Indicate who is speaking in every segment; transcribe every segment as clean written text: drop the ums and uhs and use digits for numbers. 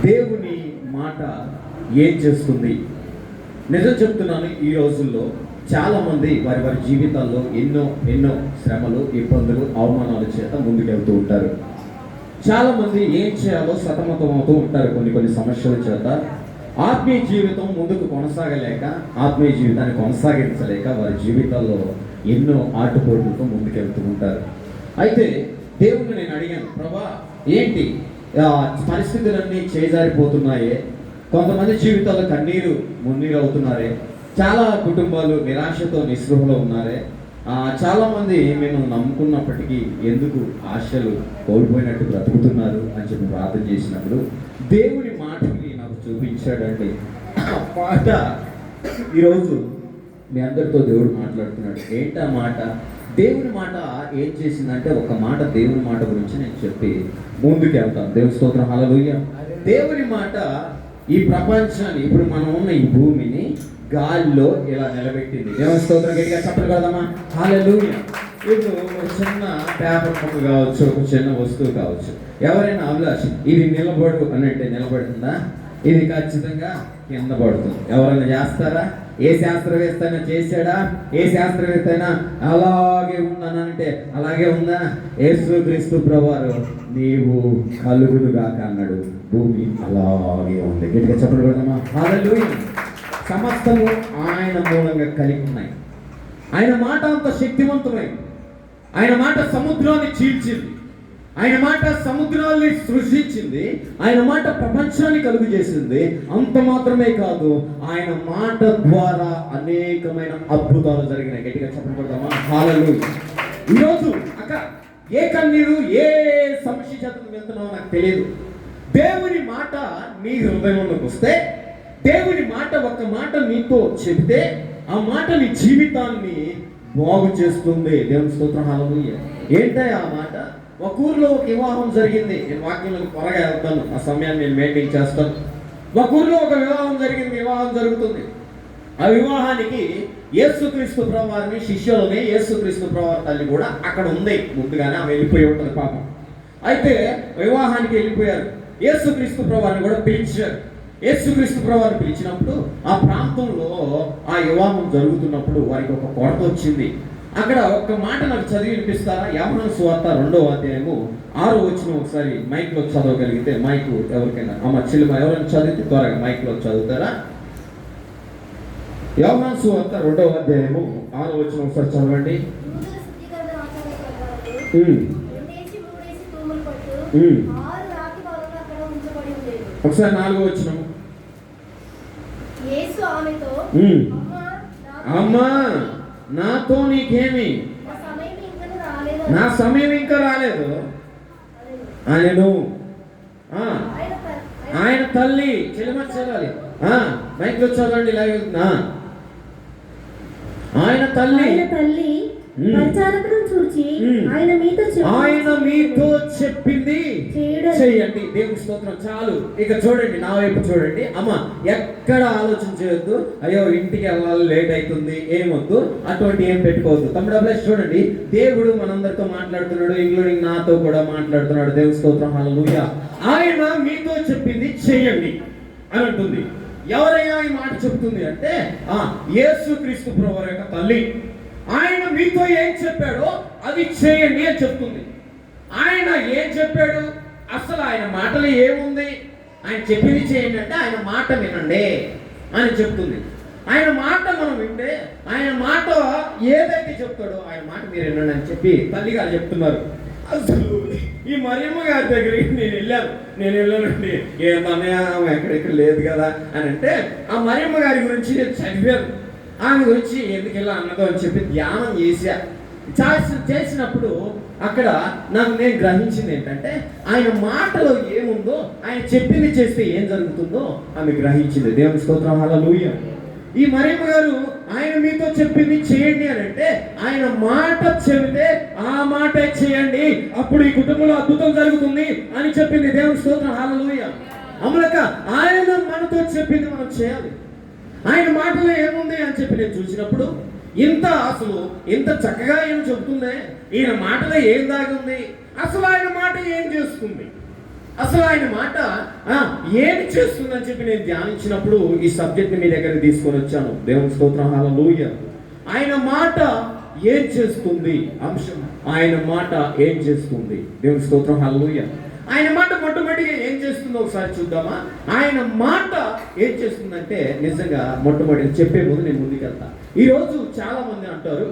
Speaker 1: దేవుని మాట ఏం చేస్తుంది? నిజం చెప్తున్నాను, ఈ రోజుల్లో చాలామంది వారి వారి జీవితాల్లో ఎన్నో శ్రమలు, ఇబ్బందులు, అవమానాల చేత ముందుకెళ్తూ ఉంటారు. చాలామంది ఏం చేయాలో సతమతం అవుతూ ఉంటారు కొన్ని సమస్యల చేత. ఆత్మీయ జీవితం ముందుకు కొనసాగలేక, ఆత్మీయ జీవితాన్ని కొనసాగించలేక వారి జీవితాల్లో ఎన్నో ఆటుపోటులతో ముందుకెళ్తూ ఉంటారు. అయితే దేవుణ్ణి నేను అడిగాను, ప్రభా ఏంటి పరిస్థితులన్నీ చేజారిపోతున్నాయే, కొంతమంది జీవితాల్లో కన్నీరు మున్నీరు అవుతున్నారే, చాలా కుటుంబాలు నిరాశతో నిస్పృహలో ఉన్నారే, చాలామంది మేము నమ్ముకున్నప్పటికీ ఎందుకు ఆశలు కోల్పోయినట్టు బ్రతుకుతున్నారు అని చెప్పి ప్రార్థన చేసినప్పుడు దేవుని మాటని నాకు చూపించాడండి. ఆ మాట ఈరోజు మీ అందరితో దేవుడు మాట్లాడుతున్నాడు. ఏంటా మాట? దేవుని మాట ఏం చేసిందంటే, ఒక మాట దేవుని మాట గురించి నేను చెప్పి ముందుకు వెళ్తాను. దేవుని స్తోత్రం, హల్లెలూయా. దేవుని మాట ఈ ప్రపంచాన్ని, ఇప్పుడు మనం ఉన్న ఈ భూమిని గాలిలో ఇలా నిలబెట్టింది. దేవుని స్తోత్రం, గట్టిగా చెప్పలు కదమ్మా, హల్లెలూయా. ఇప్పుడు ఒక చిన్న పేపర్ ముక్క కావచ్చు, ఒక చిన్న వస్తువు కావచ్చు, ఎవరైనా అభిలాష ఇది నిలబడు అని అంటే నిలబడుతుందా? ఇది ఖచ్చితంగా కింద పడుతుంది. ఎవరైనా చేస్తారా? ఏ శాస్త్రవేత్త అయినా చేశాడా? ఏ శాస్త్రవేత్త అయినా అలాగే ఉందనంటే అలాగే ఉందా? యేసుక్రీస్తు ప్రభువారు నీవు కలుగునుగాక అన్నాడు, భూమి అలాగే ఉంది. గట్టిగా చెప్పండి కదమ్మా, హల్లెలూయా. సమస్తము ఆయన మూలంగా కలిగి ఉన్నాయి. ఆయన మాట అంత శక్తివంతమైంది. ఆయన మాట సముద్రాన్ని చీల్చింది. ఆయన మాట సముద్రాన్ని సృష్టించింది. ఆయన మాట ప్రపంచాన్ని కలుగు చేసింది. అంత మాత్రమే కాదు, ఆయన మాట ద్వారా అనేకమైన అద్భుతాలు జరిగినాయి. గట్టిగా చెప్పబడతామా, హల్లెలూయా. ఈరోజు అక్క ఏ కన్నీరు, ఏ సమస్య చేత వెళ్తున్నావో నాకు తెలియదు. దేవుని మాట నీ హృదయంలోకి వస్తే, దేవుని మాట ఒక్క మాట నీతో చెబితే, ఆ మాట నీ జీవితాన్ని బాగు చేస్తుంది. దేవుని స్తోత్రం, హల్లెలూయా. ఏంటో ఆ మాట? ఒక ఊర్లో ఒక వివాహం జరిగింది. నేను వాక్యంలో త్వరగా వెళ్తాను, ఆ సమయాన్ని నేను మెయింటైన్ చేస్తాను. ఒక ఊర్లో ఒక వివాహం జరిగింది, వివాహం జరుగుతుంది. ఆ వివాహానికి యేసుక్రీస్తు ప్రభువారిని శిష్యులని, యేసుక్రీస్తు ప్రభువారి తల్లి కూడా అక్కడ ఉంది. ముందుగానే ఆమె వెళ్ళిపోయి ఉంటుంది పాపం. అయితే వివాహానికి వెళ్ళిపోయారు. యేసుక్రీస్తు ప్రభువారిని కూడా పిలిచారు. యేసుక్రీస్తు ప్రభువారిని పిలిచినప్పుడు ఆ ప్రాంతంలో ఆ వివాహం జరుగుతున్నప్పుడు వారికి ఒక కొరత వచ్చింది. అక్కడ ఒక్క మాట నాకు చదివి వినిపిస్తారా? యోహాను సువార్త 2వ అధ్యాయము 6వ వచనం ఒకసారి మైక్లో చదవగలిగితే, మైక్ ఎవరికైనా అమ్మ చిలుమ ఎవరైనా చదివితే త్వరగా మైక్లో చదువుతారా? యోహాను సువార్త 2వ అధ్యాయము 6వ వచనం ఒకసారి చదవండి. ఒకసారి 4వ వచనం. అమ్మా నాతో నీకేమి, నా సమయం ఇంకా రాలేదు ఆయనను. ఆయన తల్లి చెలిమ చదవాలి, మైక్లో చదవండి. ఆయన తల్లి ఆయన మీతో చెప్పింది చేయండి. దేవుని స్తోత్రం. చాలు, ఇక చూడండి, నా వైపు చూడండి. అమ్మ ఎక్కడ ఆలోచన చేయొద్దు, అయ్యో ఇంటికి వెళ్ళాలి లేట్ అవుతుంది, ఏమొద్దు, అటువంటి ఏం పెట్టుకోవద్దు. తమ్ముడు అభిలాష్ చూడండి, దేవుడు మనందరితో మాట్లాడుతున్నాడు, ఇంక్లూడింగ్ నాతో కూడా మాట్లాడుతున్నాడు. దేవుని స్తోత్రం, హల్లెలూయా. ఆయన మీతో చెప్పింది చేయండి అని అంటుంది. ఎవరైనా ఈ మాట చెప్తుంది అంటే యేసుక్రీస్తు ప్రభువారి యొక్క తల్లి. ఆయన మీతో ఏం చెప్పాడో అది చేయండి అని చెప్తుంది. ఆయన ఏం చెప్పాడు? అసలు ఆయన మాటలు ఏముంది? ఆయన చెప్పింది చేయండి అంటే ఆయన మాట వినండి అని చెప్తుంది. ఆయన మాట మనం వింటే, ఆయన మాట ఏదైతే చెప్తాడో ఆయన మాట మీరు వినండి అని చెప్పి తల్లి గారు చెప్తున్నారు. అసలు ఈ మరియమ్మ గారి దగ్గరికి నేను వెళ్ళానండి. ఏమన్నా ఎక్కడెక్కడ లేదు కదా అని అంటే, ఆ మరియమ్మ గారి గురించి నేను చదివాను. ఆమె గురించి ఎందుకు ఇలా అన్నదో అని చెప్పి ధ్యానం చేసినప్పుడు అక్కడ నేను గ్రహించింది ఏంటంటే, ఆయన మాటలో ఏముందో, ఆయన చెప్పింది చేస్తే ఏం జరుగుతుందో ఆమె గ్రహించింది. దేవుని స్తోత్రం, హల్లెలూయా. ఈ మరియమ్మ గారు ఆయన మీతో చెప్పింది చేయండి అని అంటే, ఆయన మాట చెబితే ఆ మాట చేయండి, అప్పుడు ఈ కుటుంబంలో అద్భుతం జరుగుతుంది అని చెప్పింది. దేవుని స్తోత్రం, హల్లెలూయా. అమలక ఆయన మనతో చెప్పింది మనం చేయాలి. ఆయన మాటలో ఏముంది అని చెప్పి నేను చూసినప్పుడు, ఇంత చక్కగా ఏం చెబుతుందే, ఈయన మాటలో ఏం దాగుంది, అసలు ఆయన మాట ఏం చేస్తుంది అసలు ఆయన మాట ఏమి చేస్తుందని చెప్పి నేను ధ్యానించినప్పుడు ఈ సబ్జెక్ట్ని మీ దగ్గరికి తీసుకొని వచ్చాను. దేవుని స్తోత్రం, హల్లెలూయా. ఆయన మాట ఏం చేస్తుంది అంశం, ఆయన మాట ఏం చేస్తుంది. దేవుని స్తోత్రం, హల్లెలూయా. ఆయన మాట మొట్టమొదటిగా ఏం చేస్తుందో ఒకసారి చూద్దామా. ఆయన మాట ఏం చేస్తుందంటే నిజంగా మొట్టమొదటిగా చెప్పే ముందు నేను ముందుకెళ్తా. ఈరోజు చాలా మంది అంటారు,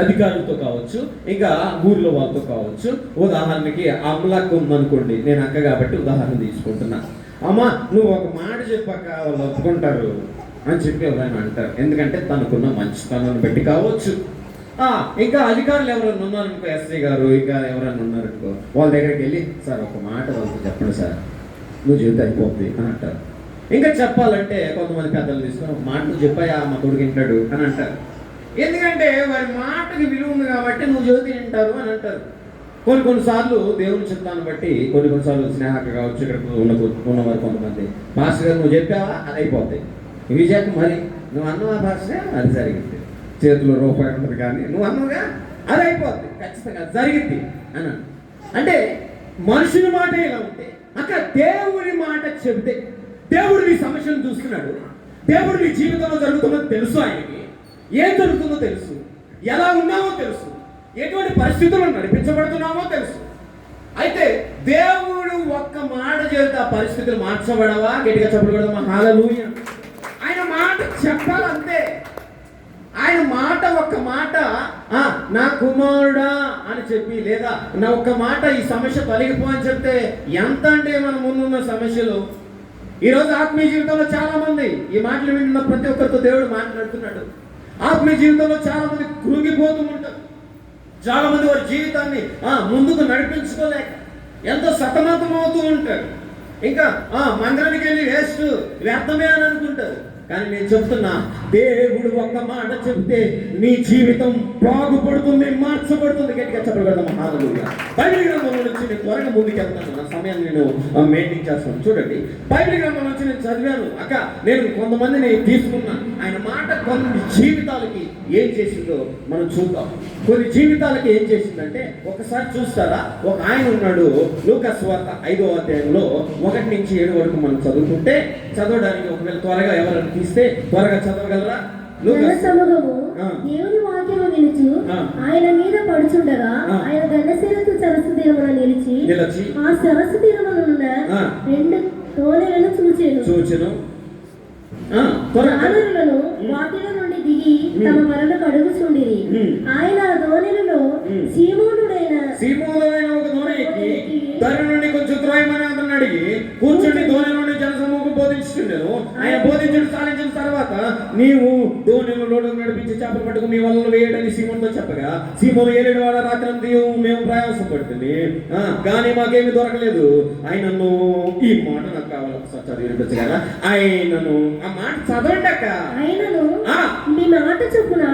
Speaker 1: అధికారులతో కావచ్చు, ఇంకా ఊర్లో వాళ్ళతో కావచ్చు. ఉదాహరణకి అమ్మలక్క ఉందనుకోండి, నేను అక్క కాబట్టి ఉదాహరణ తీసుకుంటున్నా. అమ్మ నువ్వు ఒక మాట చెప్పాక వాళ్ళు ఒప్పుకుంటారు అని చెప్పి ఎవరైనా అంటారు. ఎందుకంటే తనకున్న మంచితనాన్ని బట్టి కావచ్చు. ఇంకా అధికారులు ఎవరైనా ఉన్నారనుకో, ఎస్ఐ గారు ఇంకా ఎవరైనా ఉన్నారనుకో, వాళ్ళ దగ్గరికి వెళ్ళి సార్ ఒక మాట వాళ్ళతో చెప్పండి సార్, నువ్వు చెబితే అయిపోద్ది అని అంటారు. ఇంకా చెప్పాలంటే కొంతమంది పెద్దలు తీసుకొని ఒక మాట నువ్వు చెప్పాయా మా కొడుకు వింటాడు అని అంటారు. ఎందుకంటే వారి మాటకి విలువ ఉంది కాబట్టి నువ్వు జ్యోతి వింటారు అని అంటారు. కొన్నిసార్లు దేవుని చిత్తాన్ని బట్టి కొన్నిసార్లు స్నేహక కావచ్చు, ఇక్కడ ఉన్నవారు కొంతమంది భాష గారు నువ్వు చెప్పావా అది అయిపోతాయి. ఇవి చెప్పు మరి నువ్వు అన్నవా భాష అది జరిగింది, చేతిలో రూపాయి ఉంటుంది కానీ నువ్వు అన్నగా అది అయిపోద్ది, ఖచ్చితంగా జరిగింది అని. అంటే మనుషుని మాట ఇలా ఉంటే అక్కడ దేవుడి మాట చెబితే దేవుడు నీ సమస్యను చూస్తున్నాడు. దేవుడు నీ జీవితంలో జరుగుతుందో తెలుసు, ఆయనకి ఏం జరుగుతుందో తెలుసు, ఎలా ఉన్నామో తెలుసు, ఎటువంటి పరిస్థితుల్లో నడిపించబడుతున్నామో తెలుసు. అయితే దేవుడు ఒక్క మాట చెబితే ఆ పరిస్థితులు మార్చబడవా? గట్టిగా చెప్పబడమా హల్లెలూయా. ఆయన మాట చెప్పాలంతే. ఆయన మాట ఒక్క మాట నా కుమారుడా అని చెప్పి, లేదా నా ఒక్క మాట ఈ సమస్య తొలగిపో అని చెప్తే ఎంత అంటే మన ముందున్న సమస్యలు. ఈరోజు ఆత్మీయ జీవితంలో చాలా మంది ఈ మాటలు వింటున్న ప్రతి ఒక్కరితో దేవుడు మాట్లాడుతున్నాడు. ఆత్మీయ జీవితంలో చాలా మంది కృంగిపోతూ ఉంటారు. చాలా మంది వారి జీవితాన్ని ముందుకు నడిపించుకోలేక ఎంతో సతమతం అవుతూ ఉంటారు. ఇంకా మందిరానికి వెళ్ళి వేస్ట్ వ్యర్థమే అని అనుకుంటారు. కానీ నేను చెప్తున్నా, దేవుడు ఒక్క మాట చెప్తే నీ జీవితం బాగుపడుతుంది, మార్చబడుతుంది. గట్టిగా చెప్పగలుగుతాం హల్లెలూయా. బైబిల్ గ్రంథంలో నుంచి నేను త్వరగా ముందుకెళ్తాను, నా సమయాన్ని నేను మెయింటైన్ చేస్తాను. చూడండి, బైబిల్ గ్రంథం నుంచి నేను చదివాను అక్క, నేను కొంతమందిని తీసుకున్నా. ఆయన మాట కొన్ని జీవితాలకి ఏం చేసిందో మనం చూద్దాం. కొన్ని జీవితాలకి ఏం చేసిందంటే ఒకసారి చూస్తారా, ఒక ఆయన ఉన్నాడు. లూకా సువార్త 5వ అధ్యాయంలో 1 నుంచి 7 వరకు మనం చదువుకుంటే, చదవడానికి ఒకవేళ త్వరగా ఎవరైనా తీస్తే త్వరగా చదవగలరా?
Speaker 2: దేవుని వాక్యము వినుచు ఆయన మీద పడుచుండగా ఆయన గండశీలతో సరస్సు తీరమున నిలిచి ఆ సరస్సు తీరమునున్న 2 తోనెలను చూచెను. జానులను వాటిలో నుండి దిగి తమ మరణకు అడుగుచుండిరి. ఆయన దోణిలలో సీమోనుడైన
Speaker 1: ఒక దోణి ఎక్కి దాని నుండి కొంచెం త్రోయమని అతను అడిగి కూర్చుండి దోణి నుండి జనసమూహం బోధించుండెను. ఆయన బోధించడం సాధించిన తర్వాత, నీవు దోణిలో లోటు నడిపించి చేపలు పట్టుకుని నీ వలన వేయడని సీమోనుతో చెప్పగా, సీమోను 7 వాడ రాత్రి మేము ప్రయాసం పడుతుంది కానీ మాకేమి దొరకలేదు. ఆయనను ఈ మాట నాకు కావాలి, ఒకసారి చదివించచ్చు కదా. ఆయనను ఆ మాట చదవండి అక్క.
Speaker 2: ఆయనను మీ మాట చొప్పున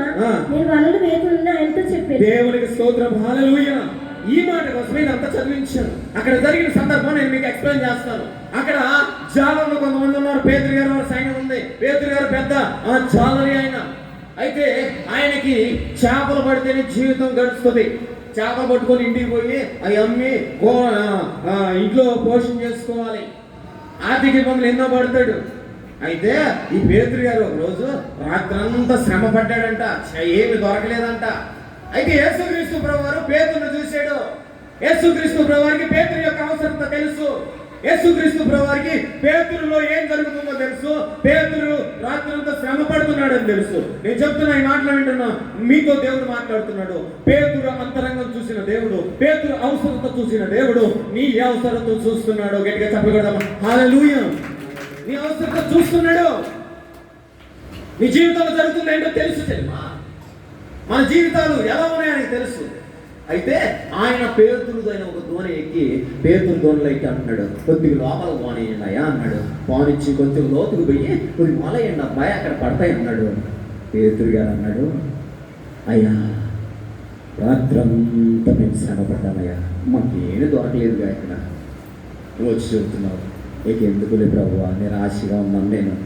Speaker 2: నేను వలలు వేయకుండా ఆయనతో చెప్పాను.
Speaker 1: దేవునికి స్తోత్రం, హల్లెలూయా. ఈ మాట కోసమే అంతా చదివించాను. అక్కడ జరిగిన సందర్భం నేను మీకు ఎక్స్ప్లెయిన్ చేస్తాను. అక్కడ జాలంలో కొంతమంది ఉన్నారు. పేతురు గారు వారి సైన్యం ఉంది. పేతురు గారు పెద్ద జాలరి ఆయన. అయితే ఆయనకి చేపలు పడితేనే జీవితం గడుస్తుంది. చేపలు పట్టుకొని ఇంటికి పోయి అవి అమ్మి ఇంట్లో పోషణ చేసుకోవాలి. ఆర్థిక ఇబ్బందులు ఎన్నో పడతాడు. అయితే ఈ పేతురు గారు ఒక రోజు రాత్రంతా శ్రమ పడ్డాడంట, ఏమి దొరకలేదంట. అయితే యేసుక్రీస్తు ప్రభువారు పేతురును చూశాడు. యేసుక్రీస్తు ప్రభువారికి పేతురు యొక్క అవసరత తెలుసు. యేసుక్రీస్తు ప్రభువారికి పేతురులో ఏం జరుగుతుందో తెలుసు. పేతురు రాత్రంతా శ్రమ పడుతున్నాడని తెలుసు. నేను చెప్తున్నా, ఈ మాటలు వింటున్నా, మీతో దేవుడు మాట్లాడుతున్నాడు. పేతురు అంతరంగం చూసిన దేవుడు, పేతురు అవసరత చూసిన దేవుడు నీ అవసరత చూస్తున్నాడు. గట్టిగా చెప్పగలమా హల్లెలూయా. నీ అవసరత చూస్తున్నాడు. నీ జీవితంలో జరుగుతుంది ఏంటో తెలుసు. తెలుమా మన జీవితాలు ఎలా ఉన్నాయని తెలుసు. అయితే ఆయన పేతురుదైన ఒక దోణి ఎక్కి, పేతురు దోణిలో ఎక్కి అంటున్నాడు, కొద్దిగా లోపల పోనీయండి అయ్యా అన్నాడు. పోనిచ్చి కొద్దిగా లోతుకు పోయి కొద్దిగా మొలయండి అబ్బాయి, అక్కడ పడతాయి అన్నాడు. పేతురు గారు అన్నాడు, అయ్యా రాత్రంతా మేము శ్రమ పడ్డామయ్యా, మాకేమీ దొరకలేదుగా ఇక్కడ. నువ్వు వచ్చి చెబుతున్నావు, ఇక ఎందుకులే ప్రభువా, నిరాశగా ఉన్నాను నేను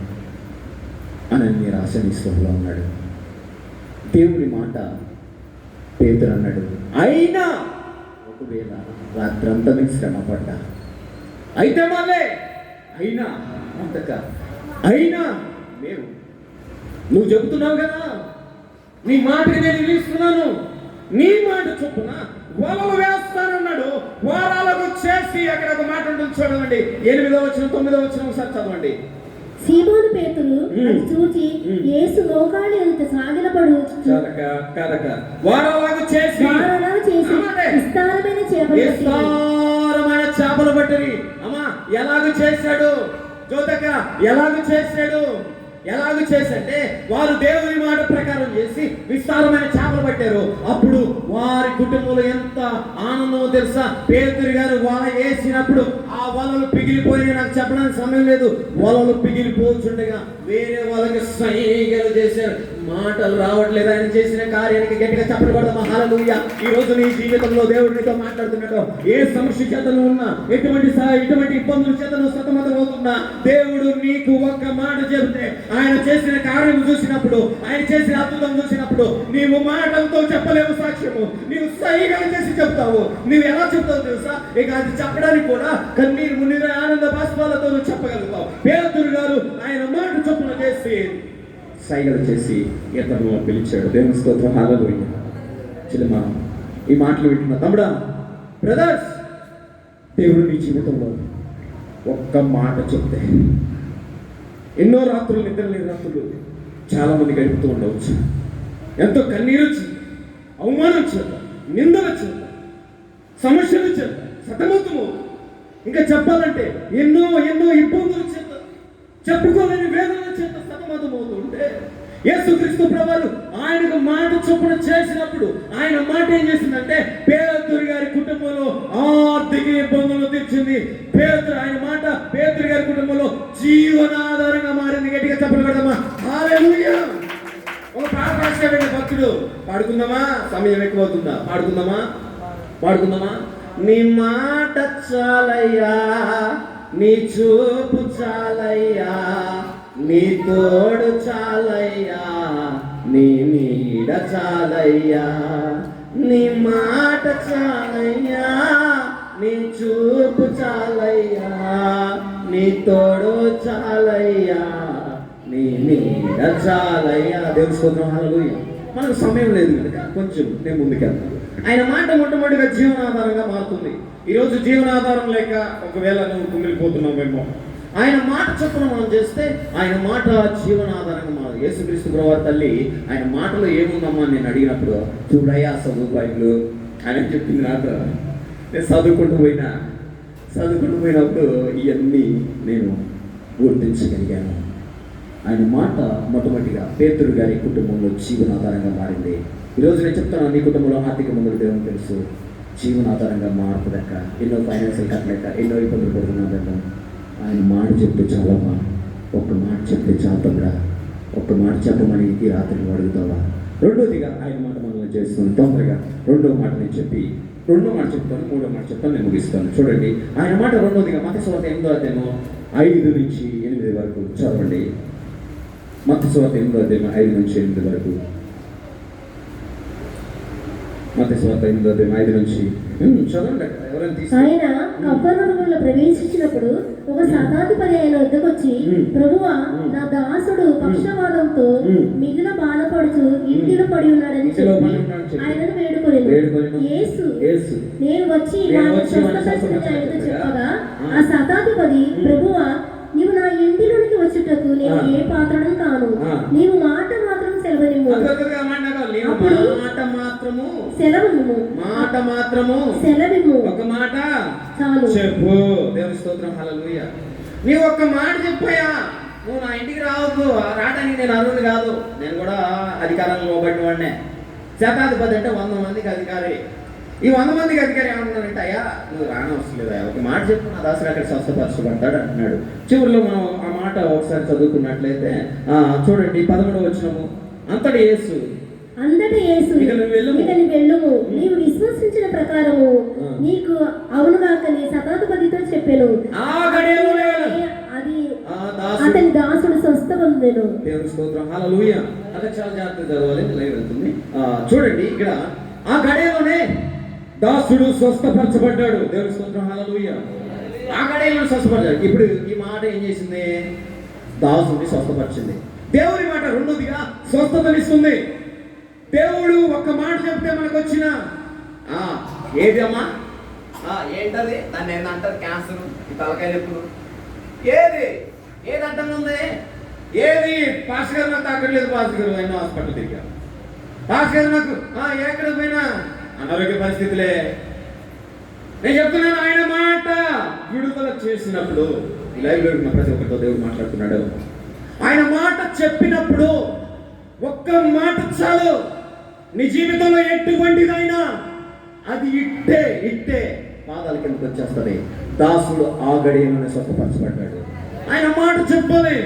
Speaker 1: అని నిరాశ నిస్పృహలో ఉన్నాడు. దేవుని మాట పేతురు అన్నాడు, అయినా ఒకవేళ రాత్రంతా మీకు శ్రమ పడ్డా అయితే మళ్ళీ అయినా అంతక అయినా మేము నువ్వు చెబుతున్నావు కదా, నీ మాటకి నేను నిలుస్తున్నాను, నీ మాట చొప్పున వలలు వేస్తానన్నాడు. వారాలకు చేసి అక్కడ ఒక మాట ఉంటుంది చూడండి, 8వ వచనం 9వ వచనం ఒకసారి చదవండి.
Speaker 2: సీమోను పేతురు అది చూచి యేసు మోకాలి అంత సాగిలపడు
Speaker 1: వారాలకు చేసి
Speaker 2: విస్తారమైన
Speaker 1: చేపలు పట్టిరి. అమ్మా ఎలాగ చేశాడు జ్యోతక, ఎలాగ చేశాడు చేసంటే వారు దేవుని మాట ప్రకారం చేసి విస్తారమైన చేపలు పట్టారు. అప్పుడు వారి కుటుంబంలో ఎంత ఆనందమో తెలుసా. పేతురు గారు వల వేసినప్పుడు ఆ వలలు పిగిలిపోయినాయి. నాకు చెప్పడానికి సమయం లేదు. వలలు పిగిలిపోతుండగా వేరే వాళ్ళకి సైగలు చేశారు. మాటలు రావట్లేదు. ఆయన చేసిన కార్యానికి గట్టిగా చెప్పలు కొడదామా? హల్లెలూయా. ఈ రోజు నీ జీవితంలో దేవుడు నీతో మాట్లాడుతున్నాడు. ఏ సమస్య చేతను ఉన్నా, ఎటువంటి ఇబ్బందుల చేతను సతమతమవుతున్నా, దేవుడు నీకు ఒక్క మాట చెబితే, ఆయన చేసిన కార్యం చూసినప్పుడు, ఆయన చేసిన అద్భుతం చూసినప్పుడు నీవు మాటలతో చెప్పలేవు సాక్ష్యము, నీవు సైగలు చేసి చెప్తావు. నీవు ఎలా చెప్తావు తెలుసా? ఇక అది చెప్పడానికి కూడా కన్నీరు మున్నీరు ఆనంద బాష్పాలతో చెప్పగలుగుతావు. పేతురు గారు ఆయన మాట చొప్పున చేసి సైగలు చేసి ఇతను పిలిచాడు. దేవుని స్తోత్రం. హల్లెలూయా. చిలమా ఈ మాటలు వింటున్నా తమ్ముడా, బ్రదర్స్, దేవుడు నీ జీవితంలో ఒక్క మాట చెప్తే ఎన్నో రాత్రులు నిద్ర లేని రాత్రులు చాలా మంది గడుపుతూ ఉండవచ్చు. ఎంతో కన్నీరు వచ్చింది, అవమానం చేత, నిందల చేత, సమస్యల చేత సతమతము, ఇంకా చెప్పాలంటే ఎన్నో ఎన్నో ఇబ్బందుల చేత, చెప్పుకోలేని వేదన చేత సతమతమవుతుంటే యేసుక్రీస్తు ప్రభువు ఆయనకు మాట చొప్పున చేసినప్పుడు ఆయన మాట ఏం చేసిందంటే పేతురు గారి కుటుంబంలో ఆర్థిక ఇబ్బందులు తెచ్చింది. ఆయన మాట పేతురు గారి కుటుంబంలో జీవనాధారంగా మారింది. గట్టిగా చెప్పలు పెడదామా? హల్లెలూయా. ఒక పాట రాశాడు భక్తుడు. పాడుకుందామా? సమయం ఎక్కువ అవుతుందా? పాడుకుందామా? నీ మాట చాలయ్యా, నీ చూపు చాలయ్యా, నీ తోడు చాలయ్యా, నీ నీడ చాలయ్యా. నీ మాట చాలయ్యా, నీ చూపు చాలయ్యా, నీ తోడు చాలయ్యా, నీ నీడ చాలయ్యా. దేవుని స్తోత్రం. హల్లెలూయా. మనకు సమయం లేదు కనుక కొంచెం నేను ముందుకెళ్తాను. ఆయన మాట మొట్టమొదటిగా జీవనాధారంగా మారుతుంది. ఈరోజు జీవనాధారం లేక ఒకవేళ నువ్వు కుమిలిపోతున్నావేమో, ఆయన మాట చొప్పున మనం చేస్తే ఆయన మాట జీవనాధారంగా మారు. యేసుక్రీస్తు ప్రభువు తల్లి ఆయన మాటలో ఏముందమ్మా నేను అడిగినప్పుడు, చూడయ్యా సదుపాయాలు ఆయన చెప్పింది. నాకు నేను చదువుకుంటూ పోయినప్పుడు ఇవన్నీ నేను గుర్తించగలిగాను. ఆయన మాట మొట్టమొదటిగా పేతురు గారి కుటుంబంలో జీవనాధారంగా మారింది. ఈరోజు నేను చెప్తాను, నీ కుటుంబంలో ఆర్థిక మందులు దేవుని తెలుసు, జీవనాధారంగా మార్పు లేక, ఎన్నో ఫైనాన్షియల్ కట్టలేక, ఎన్నో ఇబ్బందులు పడుతున్నాను. ఆయన మాట చెప్తే చాలమ్మా, ఒక్క మాట చెప్తే చాలుతుందా? ఒక్క మాట చెప్పమని ఈ రాత్రి అడుగుతావా? రెండోదిగా ఆయన మాట మనల్ని చేస్తుంది. తొందరగా రెండో మాట నేను చెప్పి రెండో మాట చెప్తాను, మూడో మాట చెప్తాను, నేను ముగిస్తాను. చూడండి ఆయన మాట రెండోదిగా మత్తయి సువార్త 8వ అధ్యాయం 5 నుంచి 8 వరకు చదవండి. మత్తయి సువార్త 8వ అధ్యాయం 5 నుంచి 8 వరకు. మత్తయి సువార్త 8వ అధ్యాయం 5 నుంచి చదవండి.
Speaker 2: ఆయన కఫర్నహూములో ప్రవేశించినప్పుడు ఒక శతాధిపతి ఆయన వద్దకు వచ్చి, ప్రభువా, నా దాసుడు పక్షవాతంతో మిగిలిన బాధపడుచు ఇంటిలో పడి ఉన్నాడని చెప్పి ఆయనను వేడుకొనెను. యేసు నేను వచ్చి వారిని స్వస్థపరచుటకు ఆయనతో చెప్పగా ఆ శతాధిపతి, ప్రభువా, నీవు నా ఇంటిలోనికి వచ్చుటకు నేను ఏ పాత్రను కాను, నీవు మాట మాత్రం సెలవునిమ్ము.
Speaker 1: ఒక మాట చాలు చెప్పు. దేవుని స్తోత్రం. హల్లెలూయా. నీవు ఒక్క మాట చెప్పాయా, నువ్వు నా ఇంటికి రావద్దు. రావడానికి నేను అర్హుడు కాదు, నేను కూడా అధికారంలో ఇవ్వబడిన వాడినే. శతాధిపతి అంటే 100 మందికి అధికారి. ఈ 100 మందికి అధికారి ఏమంటున్నారంటే, అయ్యా నువ్వు రానవసరం, ఒక మాట చెప్పు, నా దాసుడు అక్కడ స్వస్థపరచబడతాడు అంటున్నాడు. చివరిలో మనం ఆ మాట ఒకసారి చదువుకున్నట్లయితే చూడండి 13వ వచనము. అంతటి యేసు ఇక నువ్వు వెళ్ళుము, నీవు విశ్వసించిన ప్రకారము నీకు అవునుగాకని శతాధిపతితో చెప్పాను. అది అతని దాసుడు స్వస్థ పొందెను. దేవుని స్తోత్రం. హల్లెలూయా. అలా చాలా జాగ్రత్తగా చదవాలి, లైవ్ వెళ్తుంది. చూడండి ఇక్కడ ఆ గడియలోనే దాసుడు స్వస్థపరచబడ్డాడు. దేవుని స్తోత్రం. హల్లెలూయా. ఆ గడియలను స్వస్థపరచాడు. ఇప్పుడు ఈ మాట ఏం చేసింది? దాసుని స్వస్థపరిచింది. దేవుని మాట రెండోదిగా స్వస్థతనిస్తుంది. దేవుడు ఒక్క మాట చెప్తే మనకు వచ్చిన ఏది అమ్మా? ఏంటది? దాన్ని ఏంటంటారు? క్యాన్సర్, ఈ తలకాయ నొప్పులు, ఏది అడ్డం ఉంది? ఏది? పాస్ గారు నాకు తగ్గట్లేదు, పాస్ గారు ఎన్నో హాస్పిటల్ తిరిగా, పాస్ గారు నాకు ఎక్కడ పోయినా అనారోగ్య పరిస్థితులే. నేను చెప్తున్నాను, ఆయన మాట విడుదల చేసినప్పుడు ఈ లైవ్లో ఉన్న ప్రతి ఒక్కరితో దేవుడు మాట్లాడుతున్నాడు. ఆయన మాట చెప్పినప్పుడు ఒక్క మాట చాలు, నీ జీవితంలో ఎటువంటిదైనా అది ఇట్టే పాదాల కిందకి వచ్చేస్తుంది. దాసుడు ఆ గడియలను స్వస్థపరచబడ్డాడు. ఆయన మాట చెప్పాలి.